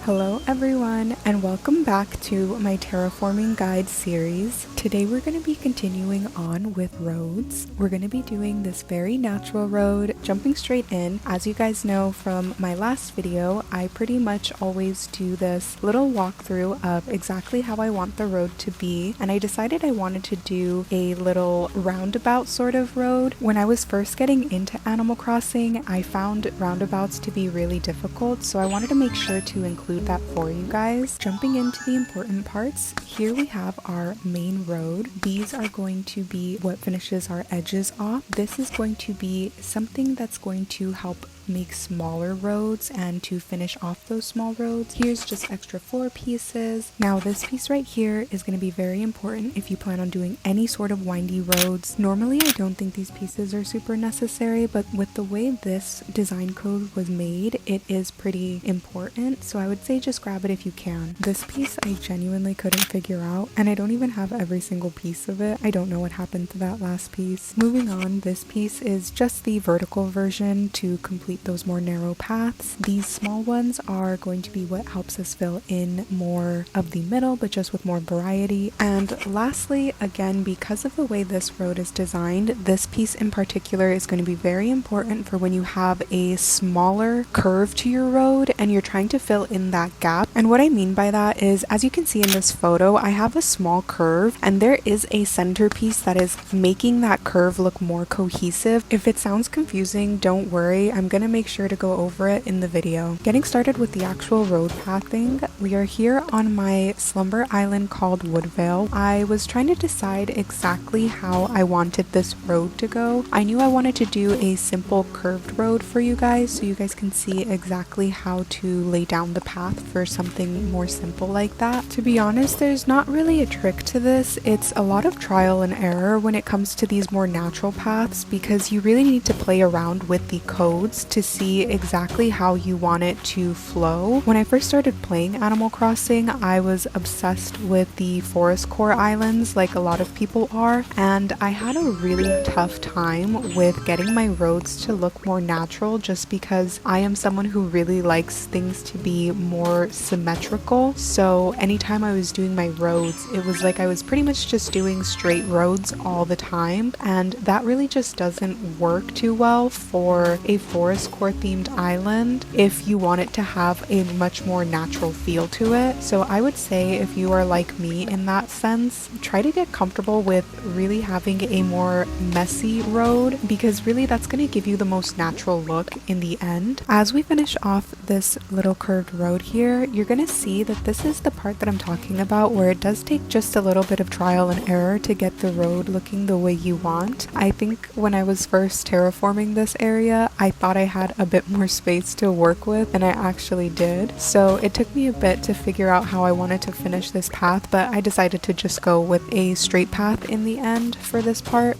Hello everyone, and welcome back to my terraforming guide series. Today we're going to be continuing on with roads. We're going to be doing this very natural road, jumping straight in. As you guys know from my last video, I pretty much always do this little walkthrough of exactly how I want the road to be, and I decided I wanted to do a little roundabout sort of road. When I was first getting into Animal Crossing, I found roundabouts to be really difficult, so I wanted to make sure to include that for you guys. Jumping into the important parts, here we have our main road. These are going to be what finishes our edges off. This is going to be something that's going to help make smaller roads and to finish off those small roads. Here's just extra floor pieces. Now this piece right here is going to be very important if you plan on doing any sort of windy roads. Normally I don't think these pieces are super necessary, but with the way this design code was made, it is pretty important, so I would say just grab it if you can. This piece I genuinely couldn't figure out, and I don't even have every single piece of it. I don't know what happened to that last piece. Moving on, this piece is just the vertical version to complete those more narrow paths. These small ones are going to be what helps us fill in more of the middle, but just with more variety. And lastly, again, because of the way this road is designed, this piece in particular is going to be very important for when you have a smaller curve to your road and you're trying to fill in that gap. And what I mean by that is, as you can see in this photo, I have a small curve and there is a centerpiece that is making that curve look more cohesive. If it sounds confusing, don't worry, I'm going to make sure to go over it in the video. Getting started with the actual road pathing, we are here on my slumber island called Woodvale. I was trying to decide exactly how I wanted this road to go. I knew I wanted to do a simple curved road for you guys so you guys can see exactly how to lay down the path for something more simple like that. To be honest, there's not really a trick to this. It's a lot of trial and error when it comes to these more natural paths, because you really need to play around with the codes to see exactly how you want it to flow. When I first started playing Animal Crossing, I was obsessed with the forestcore islands like a lot of people are, and I had a really tough time with getting my roads to look more natural just because I am someone who really likes things to be more symmetrical. So anytime I was doing my roads, it was like I was pretty much just doing straight roads all the time, and that really just doesn't work too well for a forest core themed island if you want it to have a much more natural feel to it. So I would say if you are like me in that sense, try to get comfortable with really having a more messy road, because really that's going to give you the most natural look in the end. As we finish off this little curved road here, you're going to see that this is the part that I'm talking about, where it does take just a little bit of trial and error to get the road looking the way you want. I think when I was first terraforming this area, I thought I had a bit more space to work with, and I actually did. So it took me a bit to figure out how I wanted to finish this path, but I decided to just go with a straight path in the end for this part.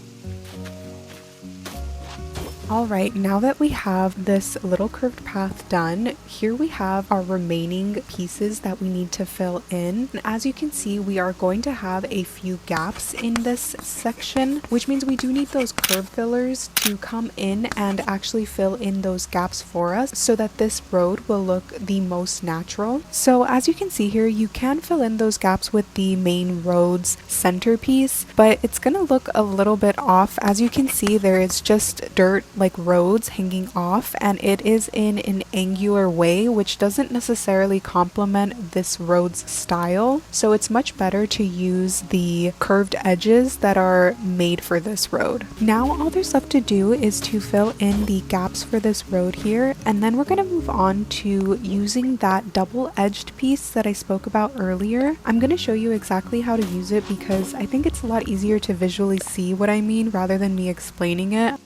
Alright, now that we have this little curved path done, here we have our remaining pieces that we need to fill in. And as you can see, we are going to have a few gaps in this section, which means we do need those curve fillers to come in and actually fill in those gaps for us so that this road will look the most natural. So as you can see here, you can fill in those gaps with the main road's centerpiece, but it's going to look a little bit off. As you can see, there is just dirt like roads hanging off, and it is in an angular way, which doesn't necessarily complement this road's style. So it's much better to use the curved edges that are made for this road. Now all there's left to do is to fill in the gaps for this road here, and then we're going to move on to using that double-edged piece that I spoke about earlier. I'm going to show you exactly how to use it because I think it's a lot easier to visually see what I mean rather than me explaining it.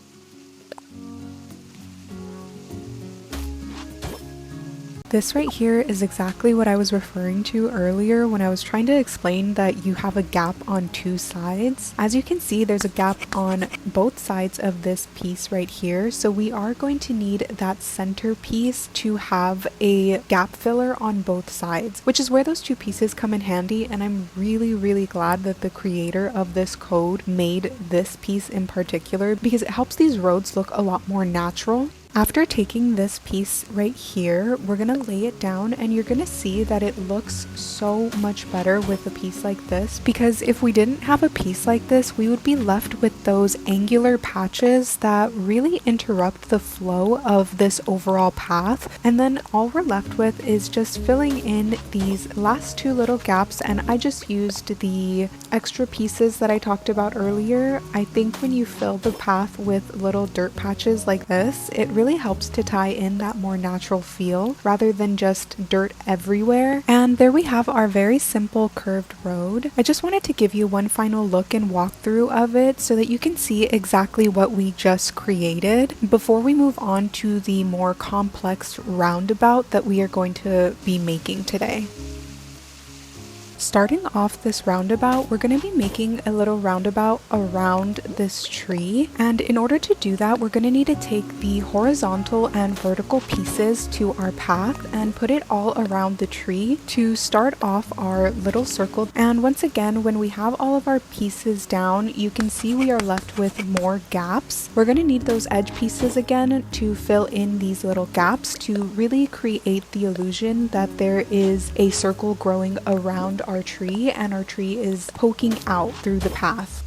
This right here is exactly what I was referring to earlier when I was trying to explain that you have a gap on two sides. As you can see, there's a gap on both sides of this piece right here, so we are going to need that center piece to have a gap filler on both sides, which is where those two pieces come in handy. And I'm really glad that the creator of this code made this piece in particular, because it helps these roads look a lot more natural. After taking this piece right here, we're gonna lay it down and you're gonna see that it looks so much better with a piece like this, because if we didn't have a piece like this, we would be left with those angular patches that really interrupt the flow of this overall path. And then all we're left with is just filling in these last two little gaps, and I just used the extra pieces that I talked about earlier. I think when you fill the path with little dirt patches like this, it really helps to tie in that more natural feel rather than just dirt everywhere. And there we have our very simple curved road. I just wanted to give you one final look and walkthrough of it so that you can see exactly what we just created before we move on to the more complex roundabout that we are going to be making today. Starting off this roundabout, we're going to be making a little roundabout around this tree, and in order to do that, we're going to need to take the horizontal and vertical pieces to our path and put it all around the tree to start off our little circle. And once again, when we have all of our pieces down, you can see we are left with more gaps. We're going to need those edge pieces again to fill in these little gaps to really create the illusion that there is a circle growing around our tree and our tree is poking out through the path.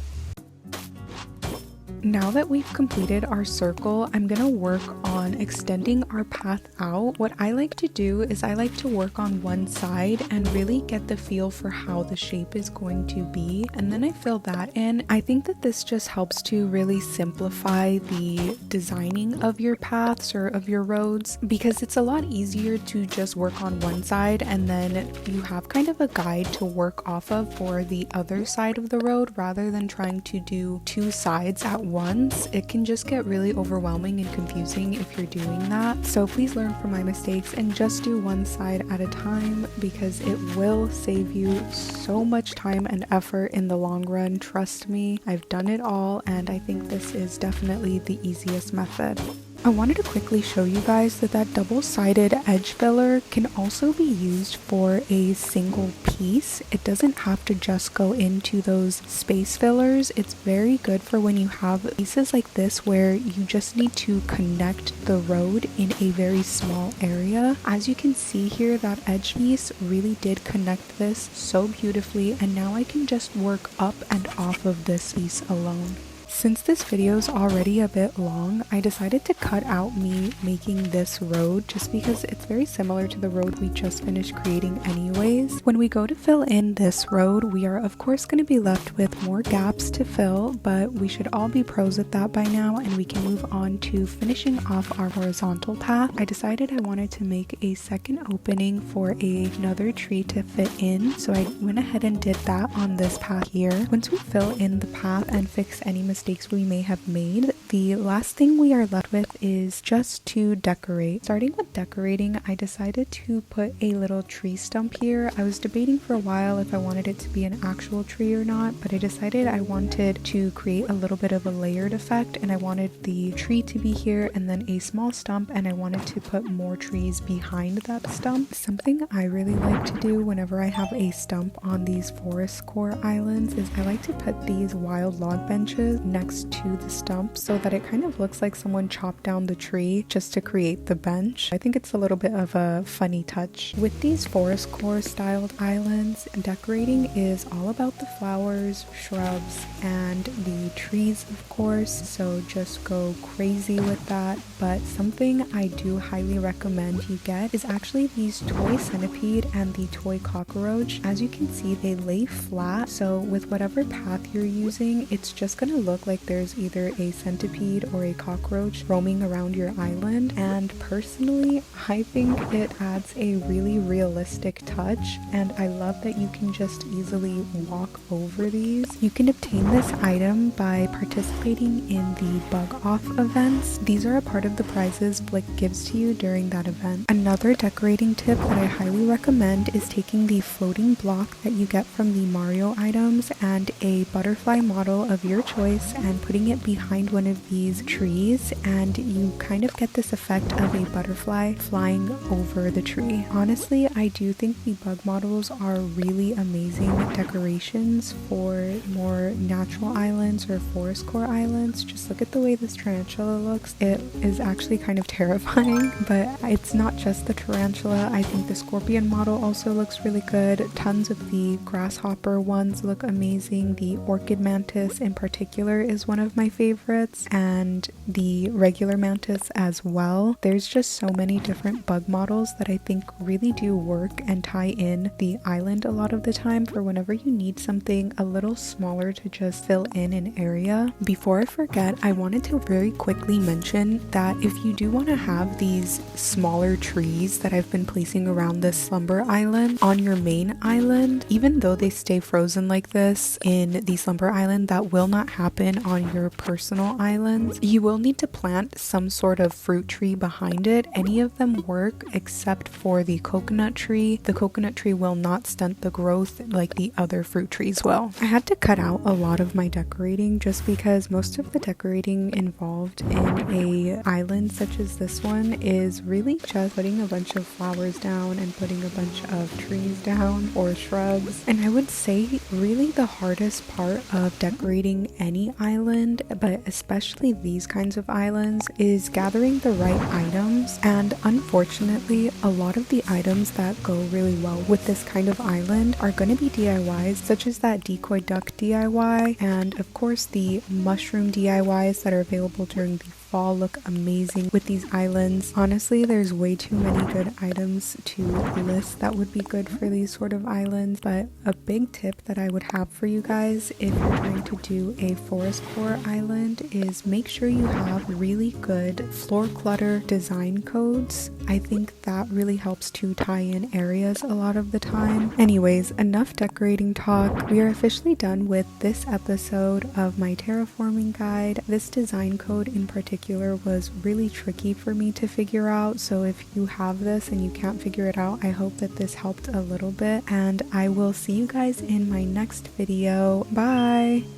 Now that we've completed our circle, I'm gonna work on extending our path out. What I like to do is I like to work on one side and really get the feel for how the shape is going to be, and then I fill that in. I think that this just helps to really simplify the designing of your paths or of your roads, because it's a lot easier to just work on one side and then you have kind of a guide to work off of for the other side of the road rather than trying to do two sides at once. It can just get really overwhelming and confusing if you're doing that. So please learn from my mistakes and just do one side at a time, because it will save you so much time and effort in the long run. Trust me, I've done it all and I think this is definitely the easiest method. I wanted to quickly show you guys that double-sided edge filler can also be used for a single piece. It doesn't have to just go into those space fillers. It's very good for when you have pieces like this where you just need to connect the road in a very small area. As you can see here, that edge piece really did connect this so beautifully, and now I can just work up and off of this piece alone. Since this video is already a bit long, I decided to cut out me making this road just because it's very similar to the road we just finished creating anyways. When we go to fill in this road, we are of course going to be left with more gaps to fill, but we should all be pros at that by now and we can move on to finishing off our horizontal path. I decided I wanted to make a second opening for another tree to fit in, so I went ahead and did that on this path here. Once we fill in the path and fix any mistakes we may have made, the last thing we are left with is just to decorate. Starting with decorating, I decided to put a little tree stump here. I was debating for a while if I wanted it to be an actual tree or not, but I decided I wanted to create a little bit of a layered effect, and I wanted the tree to be here and then a small stump, and I wanted to put more trees behind that stump. Something I really like to do whenever I have a stump on these forestcore islands is I like to put these wild log benches next to the stump so that it kind of looks like someone chopped down the tree just to create the bench. I think it's a little bit of a funny touch. With these forestcore styled islands, decorating is all about the flowers, shrubs, and the trees of course, so just go crazy with that. But something I do highly recommend you get is actually these toy centipede and the toy cockroach. As you can see, they lay flat, so with whatever path you're using, it's just gonna look like there's either a centipede or a cockroach roaming around your island. And personally, I think it adds a really realistic touch, and I love that you can just easily walk over these. You can obtain this item by participating in the bug off events. These are a part of the prizes Blick gives to you during that event. Another decorating tip that I highly recommend is taking the floating block that you get from the Mario items and a butterfly model of your choice and putting it behind one of of these trees, and you kind of get this effect of a butterfly flying over the tree. Honestly, I do think the bug models are really amazing decorations for more natural islands or forest core islands. Just look at the way this tarantula looks. It is actually kind of terrifying, but it's not just the tarantula. I think the scorpion model also looks really good. Tons of the grasshopper ones look amazing. The orchid mantis in particular is one of my favorites, and the regular mantis as well. There's just so many different bug models that I think really do work and tie in the island a lot of the time for whenever you need something a little smaller to just fill in an area. Before I forget, I wanted to very quickly mention that if you do want to have these smaller trees that I've been placing around this slumber island on your main island, even though they stay frozen like this in the slumber island, that will not happen on your personal islands. You will need to plant some sort of fruit tree behind it. Any of them work except for the coconut tree. The coconut tree will not stunt the growth like the other fruit trees will. I had to cut out a lot of my decorating just because most of the decorating involved in a island such as this one is really just putting a bunch of flowers down and putting a bunch of trees down or shrubs. And I would say really the hardest part of decorating any island, but especially these kinds of islands, is gathering the right items. And unfortunately, a lot of the items that go really well with this kind of island are going to be DIYs, such as that decoy duck DIY, and of course the mushroom DIYs that are available during the fall look amazing with these islands. Honestly, there's way too many good items to list that would be good for these sort of islands, but a big tip that I would have for you guys if you're trying to do a forest core island is make sure you have really good floor clutter design codes. I think that really helps to tie in areas a lot of the time. Anyways, enough decorating talk. We are officially done with this episode of my terraforming guide. This design code in particular was really tricky for me to figure out, so if you have this and you can't figure it out, I hope that this helped a little bit, and I will see you guys in my next video. Bye!